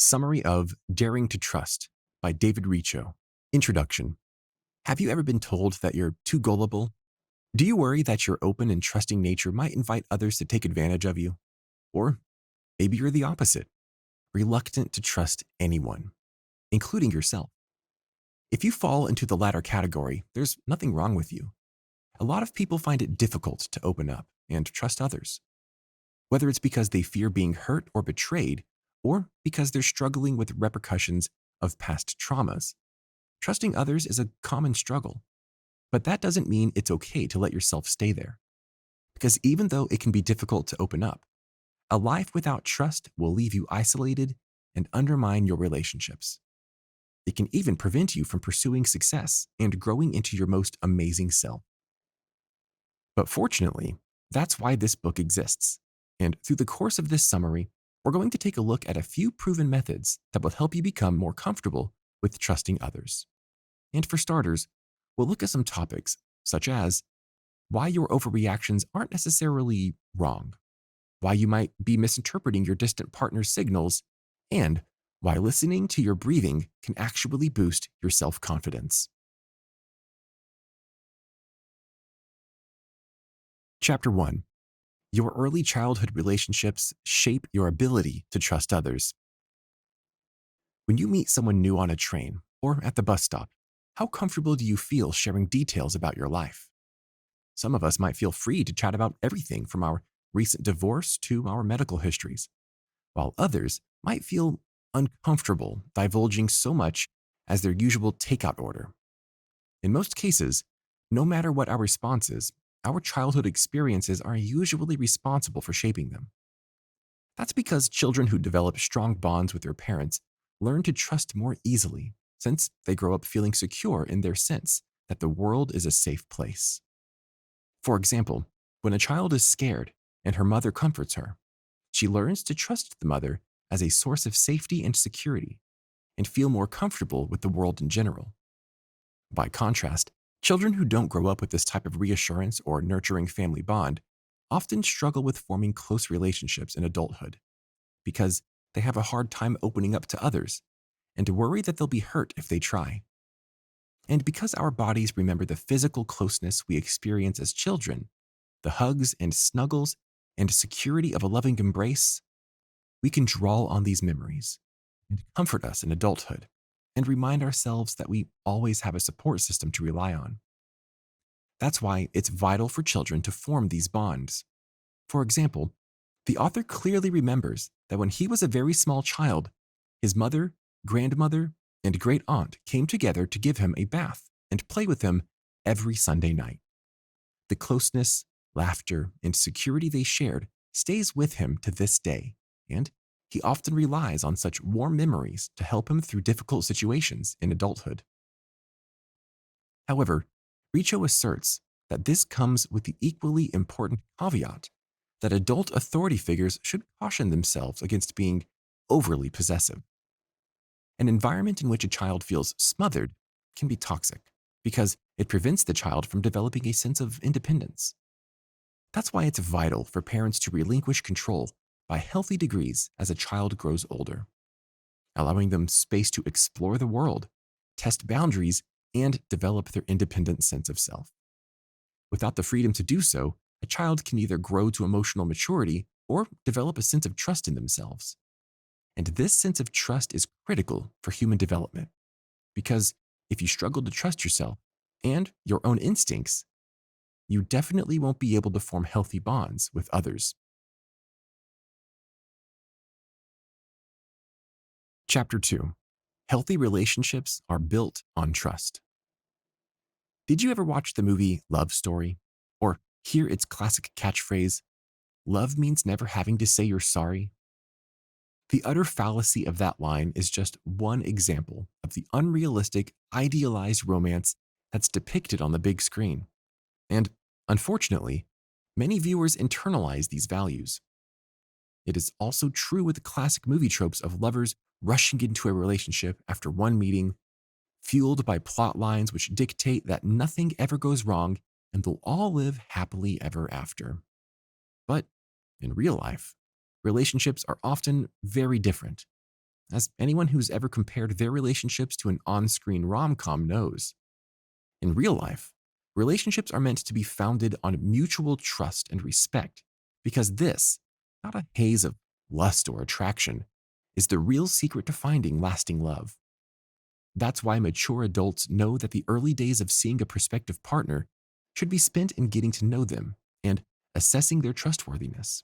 Summary of Daring to Trust by David Richo. Introduction. Have you ever been told that you're too gullible? Do you worry that your open and trusting nature might invite others to take advantage of you? Or maybe you're the opposite, reluctant to trust anyone, including yourself. If you fall into the latter category, there's nothing wrong with you. A lot of people find it difficult to open up and trust others, whether it's because they fear being hurt or betrayed, or because they're struggling with repercussions of past traumas. Trusting others is a common struggle, but that doesn't mean it's okay to let yourself stay there. Because even though it can be difficult to open up, a life without trust will leave you isolated and undermine your relationships. It can even prevent you from pursuing success and growing into your most amazing self. But fortunately, that's why this book exists. And through the course of this summary, we're going to take a look at a few proven methods that will help you become more comfortable with trusting others. And for starters, we'll look at some topics such as why your overreactions aren't necessarily wrong, why you might be misinterpreting your distant partner's signals, and why listening to your breathing can actually boost your self-confidence. Chapter 1. Your early childhood relationships shape your ability to trust others. When you meet someone new on a train or at the bus stop, how comfortable do you feel sharing details about your life? Some of us might feel free to chat about everything from our recent divorce to our medical histories, while others might feel uncomfortable divulging so much as their usual takeout order. In most cases, no matter what our response is, our childhood experiences are usually responsible for shaping them. That's because children who develop strong bonds with their parents learn to trust more easily, since they grow up feeling secure in their sense that the world is a safe place. For example, when a child is scared and her mother comforts her, she learns to trust the mother as a source of safety and security, and feel more comfortable with the world in general. By contrast, children who don't grow up with this type of reassurance or nurturing family bond often struggle with forming close relationships in adulthood because they have a hard time opening up to others and worry that they'll be hurt if they try. And because our bodies remember the physical closeness we experience as children, the hugs and snuggles and security of a loving embrace, we can draw on these memories and comfort us in adulthood and remind ourselves that we always have a support system to rely on. That's why it's vital for children to form these bonds. For example, the author clearly remembers that when he was a very small child, his mother, grandmother, and great aunt came together to give him a bath and play with him every Sunday night. The closeness, laughter, and security they shared stays with him to this day, and he often relies on such warm memories to help him through difficult situations in adulthood. However, Richo asserts that this comes with the equally important caveat that adult authority figures should caution themselves against being overly possessive. An environment in which a child feels smothered can be toxic because it prevents the child from developing a sense of independence. That's why it's vital for parents to relinquish control by healthy degrees as a child grows older, allowing them space to explore the world, test boundaries, and develop their independent sense of self. Without the freedom to do so, a child can either grow to emotional maturity or develop a sense of trust in themselves. And this sense of trust is critical for human development, because if you struggle to trust yourself and your own instincts, you definitely won't be able to form healthy bonds with others. Chapter 2. Healthy relationships are built on trust. Did you ever watch the movie Love Story? Or hear its classic catchphrase, "Love means never having to say you're sorry"? The utter fallacy of that line is just one example of the unrealistic, idealized romance that's depicted on the big screen. And unfortunately, many viewers internalize these values. It is also true with the classic movie tropes of lovers rushing into a relationship after one meeting, fueled by plot lines which dictate that nothing ever goes wrong and they'll all live happily ever after. But in real life, relationships are often very different. as anyone who's ever compared their relationships to an on screen rom com knows. In real life, relationships are meant to be founded on mutual trust and respect, because this, not a haze of lust or attraction, is the real secret to finding lasting love. That's why mature adults know that the early days of seeing a prospective partner should be spent in getting to know them and assessing their trustworthiness.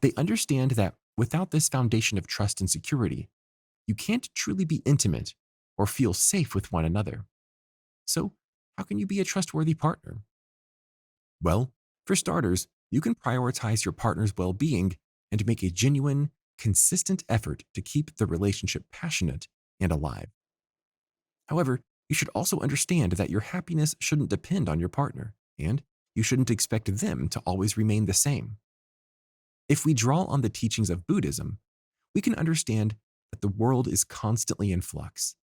They understand that without this foundation of trust and security, you can't truly be intimate or feel safe with one another. So, how can you be a trustworthy partner? Well, for starters, you can prioritize your partner's well being and make a genuine, consistent effort to keep the relationship passionate and alive. However, you should also understand that your happiness shouldn't depend on your partner, and you shouldn't expect them to always remain the same. If we draw on the teachings of Buddhism, we can understand that the world is constantly in flux,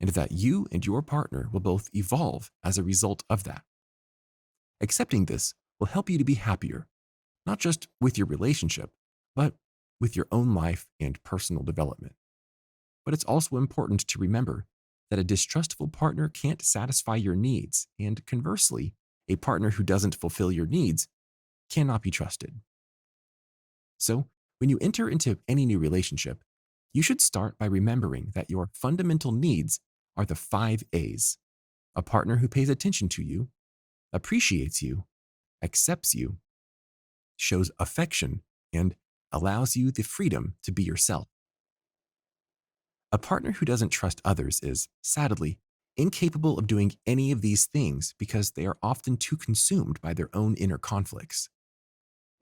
and that you and your partner will both evolve as a result of that. Accepting this will help you to be happier, not just with your relationship, but with your own life and personal development. But it's also important to remember that a distrustful partner can't satisfy your needs, and conversely, a partner who doesn't fulfill your needs cannot be trusted. So, when you enter into any new relationship, you should start by remembering that your fundamental needs are the 5 A's: a partner who pays attention to you, appreciates you, accepts you, shows affection, and allows you the freedom to be yourself. A partner who doesn't trust others is, sadly, incapable of doing any of these things because they are often too consumed by their own inner conflicts.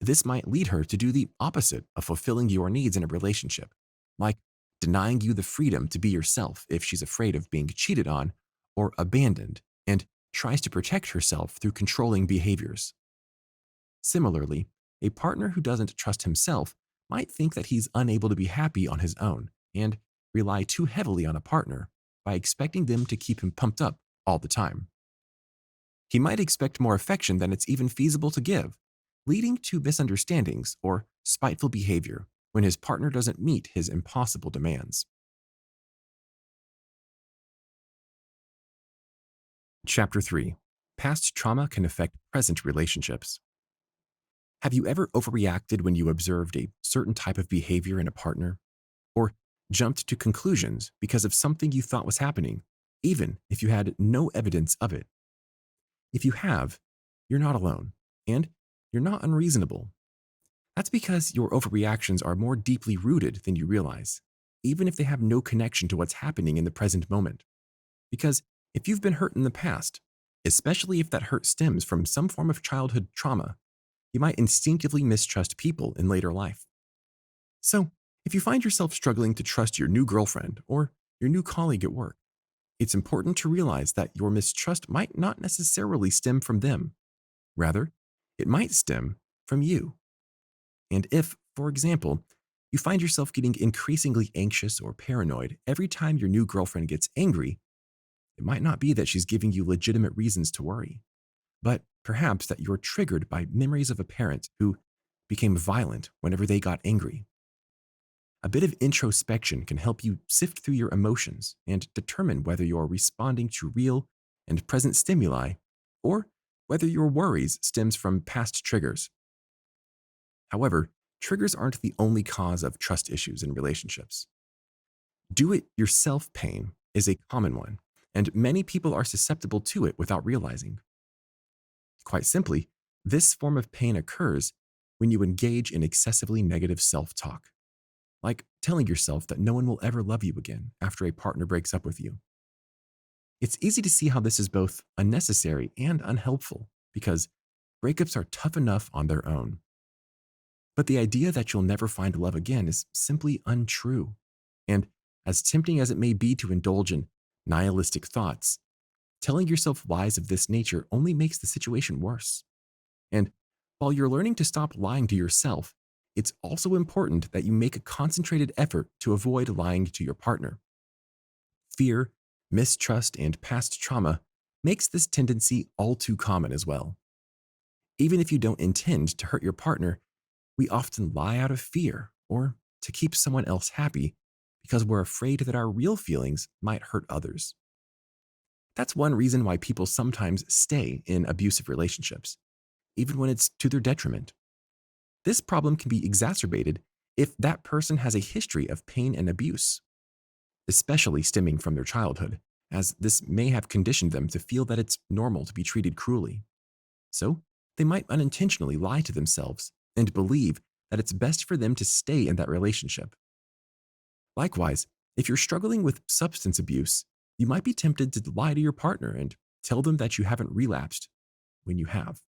This might lead her to do the opposite of fulfilling your needs in a relationship, like denying you the freedom to be yourself if she's afraid of being cheated on or abandoned and tries to protect herself through controlling behaviors. Similarly, a partner who doesn't trust himself might think that he's unable to be happy on his own and rely too heavily on a partner by expecting them to keep him pumped up all the time. He might expect more affection than it's even feasible to give, leading to misunderstandings or spiteful behavior when his partner doesn't meet his impossible demands. Chapter 3: Past trauma can affect present relationships. Have you ever overreacted when you observed a certain type of behavior in a partner? Or jumped to conclusions because of something you thought was happening, even if you had no evidence of it? If you have, you're not alone, and you're not unreasonable. That's because your overreactions are more deeply rooted than you realize, even if they have no connection to what's happening in the present moment. Because if you've been hurt in the past, especially if that hurt stems from some form of childhood trauma, you might instinctively mistrust people in later life. So, if you find yourself struggling to trust your new girlfriend or your new colleague at work, it's important to realize that your mistrust might not necessarily stem from them. Rather, it might stem from you. And if, for example, you find yourself getting increasingly anxious or paranoid every time your new girlfriend gets angry, it might not be that she's giving you legitimate reasons to worry, but perhaps that you're triggered by memories of a parent who became violent whenever they got angry. A bit of introspection can help you sift through your emotions and determine whether you're responding to real and present stimuli or whether your worries stems from past triggers. However, triggers aren't the only cause of trust issues in relationships. Do it yourself pain is a common one, and many people are susceptible to it without realizing. Quite simply, this form of pain occurs when you engage in excessively negative self talk, like telling yourself that no one will ever love you again after a partner breaks up with you. It's easy to see how this is both unnecessary and unhelpful because breakups are tough enough on their own. But the idea that you'll never find love again is simply untrue. And as tempting as it may be to indulge in nihilistic thoughts, telling yourself lies of this nature only makes the situation worse. And while you're learning to stop lying to yourself, it's also important that you make a concentrated effort to avoid lying to your partner. Fear, mistrust, and past trauma makes this tendency all too common as well. Even if you don't intend to hurt your partner, we often lie out of fear or to keep someone else happy because we're afraid that our real feelings might hurt others. That's one reason why people sometimes stay in abusive relationships, even when it's to their detriment. This problem can be exacerbated if that person has a history of pain and abuse, especially stemming from their childhood, as this may have conditioned them to feel that it's normal to be treated cruelly. So, they might unintentionally lie to themselves and believe that it's best for them to stay in that relationship. Likewise, if you're struggling with substance abuse, you might be tempted to lie to your partner and tell them that you haven't relapsed when you have.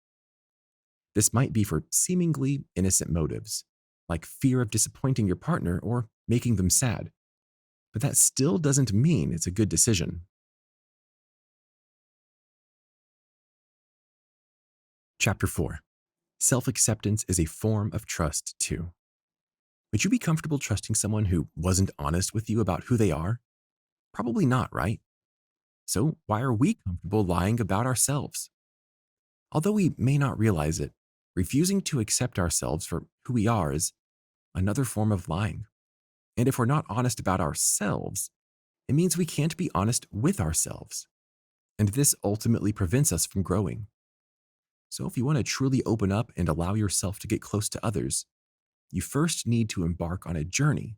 This might be for seemingly innocent motives, like fear of disappointing your partner or making them sad, but that still doesn't mean it's a good decision. Chapter 4. Self-acceptance is a form of trust too. Would you be comfortable trusting someone who wasn't honest with you about who they are? Probably not, right? So why are we comfortable lying about ourselves? Although we may not realize it, refusing to accept ourselves for who we are is another form of lying. And if we're not honest about ourselves, it means we can't be honest with ourselves. And this ultimately prevents us from growing. So if you want to truly open up and allow yourself to get close to others, you first need to embark on a journey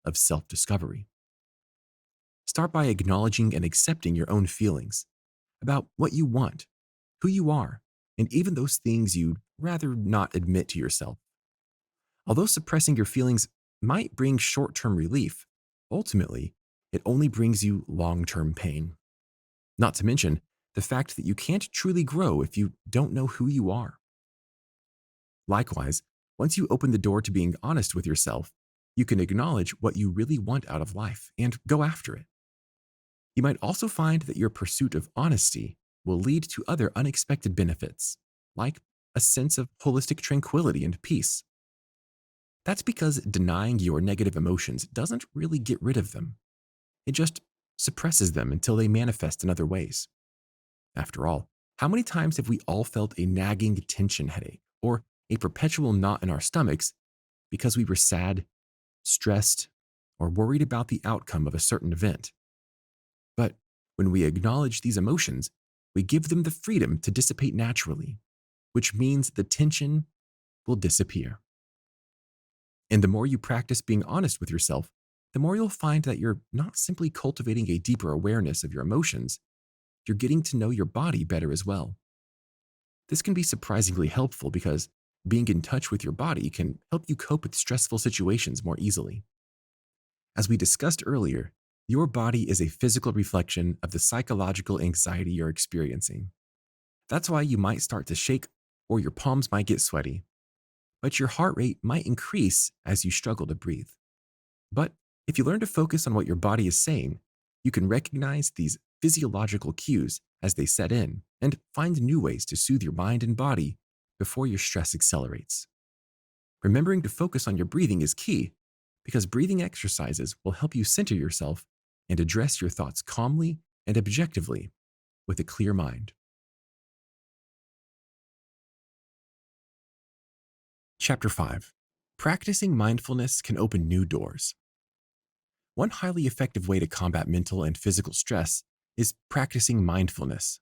of self-discovery. Start by acknowledging and accepting your own feelings about what you want, who you are, and even those things you'd rather not admit to yourself. Although suppressing your feelings might bring short-term relief, ultimately, it only brings you long-term pain. Not to mention the fact that you can't truly grow if you don't know who you are. Likewise, once you open the door to being honest with yourself, you can acknowledge what you really want out of life and go after it. You might also find that your pursuit of honesty will lead to other unexpected benefits, like a sense of holistic tranquility and peace. That's because denying your negative emotions doesn't really get rid of them. It just suppresses them until they manifest in other ways. After all, how many times have we all felt a nagging tension headache or a perpetual knot in our stomachs because we were sad, stressed, or worried about the outcome of a certain event? But when we acknowledge these emotions, we give them the freedom to dissipate naturally, which means the tension will disappear. And the more you practice being honest with yourself, the more you'll find that you're not simply cultivating a deeper awareness of your emotions, you're getting to know your body better as well. This can be surprisingly helpful because being in touch with your body can help you cope with stressful situations more easily. As we discussed earlier, your body is a physical reflection of the psychological anxiety you're experiencing. That's why you might start to shake or your palms might get sweaty, but your heart rate might increase as you struggle to breathe. But if you learn to focus on what your body is saying, you can recognize these physiological cues as they set in and find new ways to soothe your mind and body before your stress accelerates. Remembering to focus on your breathing is key because breathing exercises will help you center yourself and address your thoughts calmly and objectively with a clear mind. Chapter 5. Practicing mindfulness can open new doors. One highly effective way to combat mental and physical stress is practicing mindfulness.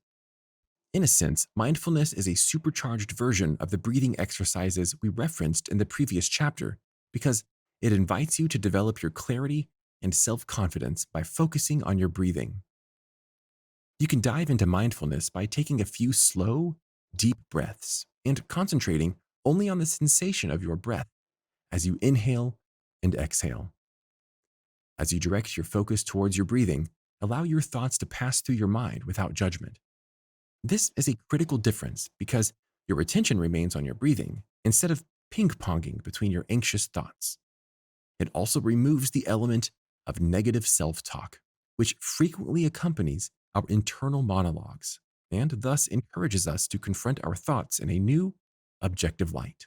In a sense, mindfulness is a supercharged version of the breathing exercises we referenced in the previous chapter because it invites you to develop your clarity and self-confidence by focusing on your breathing. You can dive into mindfulness by taking a few slow, deep breaths and concentrating only on the sensation of your breath as you inhale and exhale. As you direct your focus towards your breathing, allow your thoughts to pass through your mind without judgment. This is a critical difference because your attention remains on your breathing instead of ping-ponging between your anxious thoughts. It also removes the element of negative self-talk, which frequently accompanies our internal monologues and thus encourages us to confront our thoughts in a new, objective light.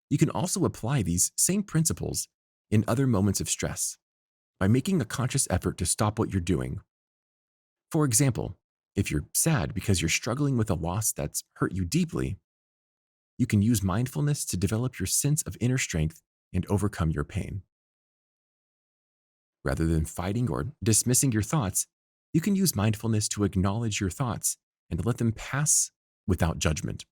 You can also apply these same principles in other moments of stress by making a conscious effort to stop what you're doing. For example, if you're sad because you're struggling with a loss that's hurt you deeply, you can use mindfulness to develop your sense of inner strength and overcome your pain. Rather than fighting or dismissing your thoughts, you can use mindfulness to acknowledge your thoughts and let them pass without judgment.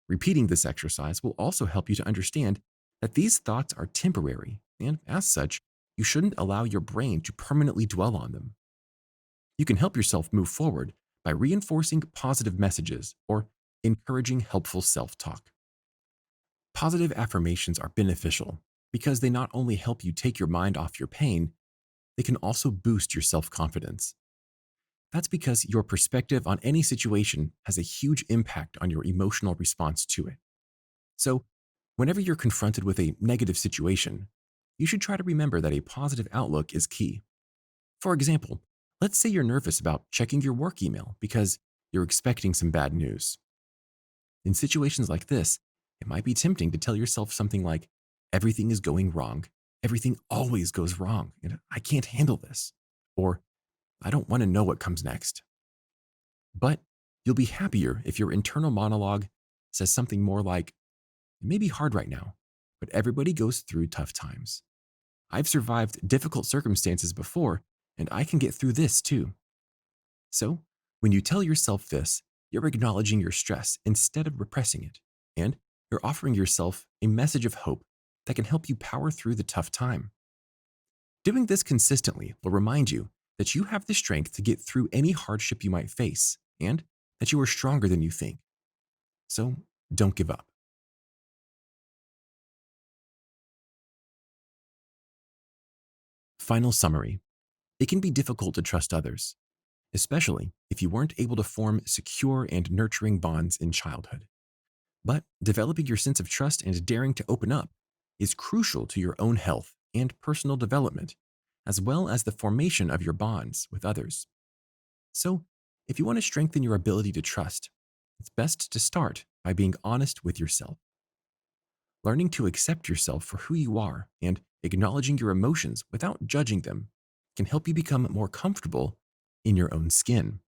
Repeating this exercise will also help you to understand that these thoughts are temporary, and as such, you shouldn't allow your brain to permanently dwell on them. You can help yourself move forward by reinforcing positive messages or encouraging helpful self-talk. Positive affirmations are beneficial because they not only help you take your mind off your pain, they can also boost your self-confidence. That's because your perspective on any situation has a huge impact on your emotional response to it. So, whenever you're confronted with a negative situation, you should try to remember that a positive outlook is key. For example, let's say you're nervous about checking your work email because you're expecting some bad news. In situations like this, it might be tempting to tell yourself something like, "Everything is going wrong. Everything always goes wrong, and I can't handle this." Or, "I don't want to know what comes next." But you'll be happier if your internal monologue says something more like, "It may be hard right now, but everybody goes through tough times. I've survived difficult circumstances before, and I can get through this too." So, when you tell yourself this, you're acknowledging your stress instead of repressing it, and you're offering yourself a message of hope that can help you power through the tough time. Doing this consistently will remind you that you have the strength to get through any hardship you might face, and that you are stronger than you think. So, don't give up. Final summary. It can be difficult to trust others, especially if you weren't able to form secure and nurturing bonds in childhood. But developing your sense of trust and daring to open up is crucial to your own health and personal development, as well as the formation of your bonds with others. So, if you want to strengthen your ability to trust, it's best to start by being honest with yourself. Learning to accept yourself for who you are and acknowledging your emotions without judging them can help you become more comfortable in your own skin.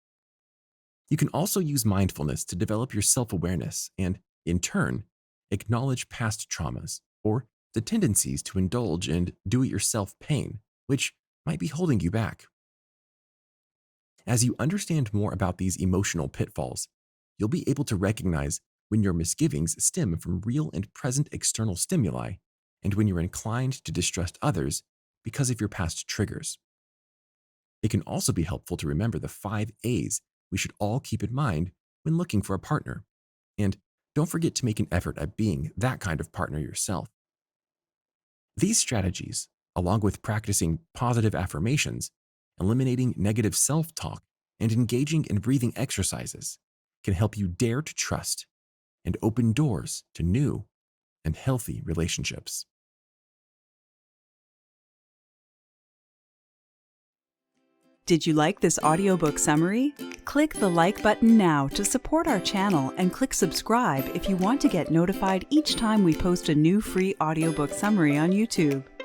You can also use mindfulness to develop your self-awareness and, in turn, acknowledge past traumas or the tendencies to indulge in do-it-yourself pain, which might be holding you back. As you understand more about these emotional pitfalls, you'll be able to recognize when your misgivings stem from real and present external stimuli and when you're inclined to distrust others because of your past triggers. It can also be helpful to remember the 5 A's we should all keep in mind when looking for a partner. And don't forget to make an effort at being that kind of partner yourself. These strategies, along with practicing positive affirmations, eliminating negative self-talk, and engaging in breathing exercises, can help you dare to trust and open doors to new and healthy relationships. Did you like this audiobook summary? Click the like button now to support our channel and click subscribe if you want to get notified each time we post a new free audiobook summary on YouTube.